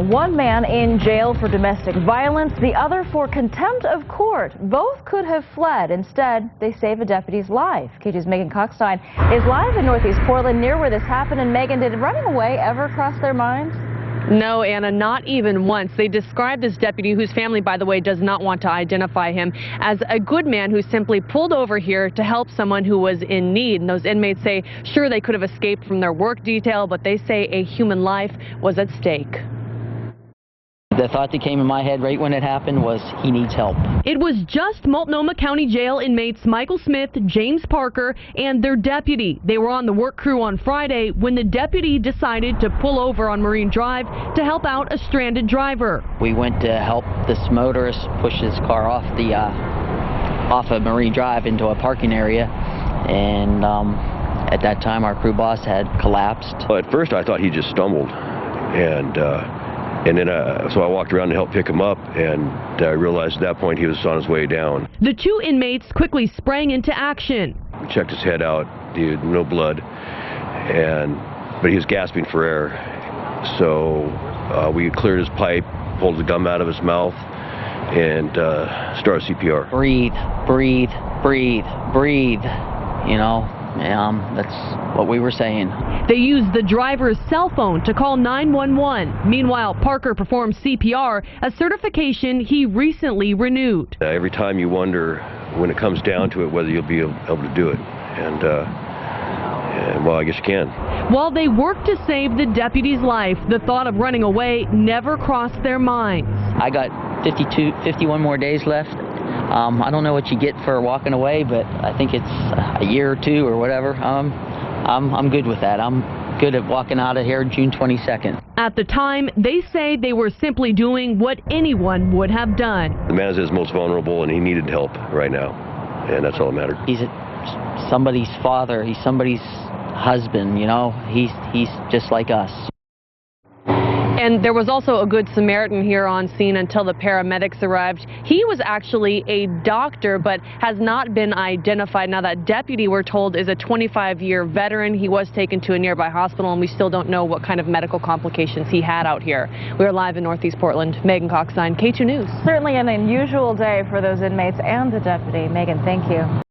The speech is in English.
down. One man in jail for domestic violence, the other for contempt of court. Both could have fled. Instead, they save a deputy's life. KT's Megan Cockstein is live in Northeast Portland near where this happened. And Megan, did running away ever cross their minds? No, Anna, not even once. They described this deputy, whose family, by the way, does not want to identify him, as a good man who simply pulled over here to help someone who was in need. And those inmates say, sure, they could have escaped from their work detail, but they say a human life was at stake. The thought that came in my head right when it happened was he needs help. It was just Multnomah County Jail inmates Michael Smith, James Parker, and their deputy. They were on the work crew on Friday when the deputy decided to pull over on Marine Drive to help out a stranded driver. We went to help this motorist push his car off of Marine Drive into a parking area, and at that time our crew boss had collapsed. Well, at first I thought he just stumbled, and then so I walked around to help pick him up, and I realized at that point he was on his way down. The two inmates quickly sprang into action. We checked his head out, he had no blood, but he was gasping for air. So we cleared his pipe, pulled the gum out of his mouth, and started CPR. Breathe, breathe, breathe, breathe, you know. That's what we were saying. They used the driver's cell phone to call 911. Meanwhile, Parker performed CPR, a certification he recently renewed. Every time you wonder, when it comes down to it, whether you'll be able to do it. And well, I guess you can. While they worked to save the deputy's life, the thought of running away never crossed their minds. I got 51 more days left. I don't know what you get for walking away, but I think it's a year or two or whatever. I'm good with that. I'm good at walking out of here June 22nd. At the time, they say they were simply doing what anyone would have done. The man is his most vulnerable, and he needed help right now, and that's all that mattered. He's somebody's father. He's somebody's husband, you know. He's just like us. And there was also a good Samaritan here on scene until the paramedics arrived. He was actually a doctor, but has not been identified. Now, that deputy, we're told, is a 25-year veteran. He was taken to a nearby hospital, and we still don't know what kind of medical complications he had out here. We're live in Northeast Portland. Megan Cockstein, K2 News. Certainly an unusual day for those inmates and the deputy. Megan, thank you.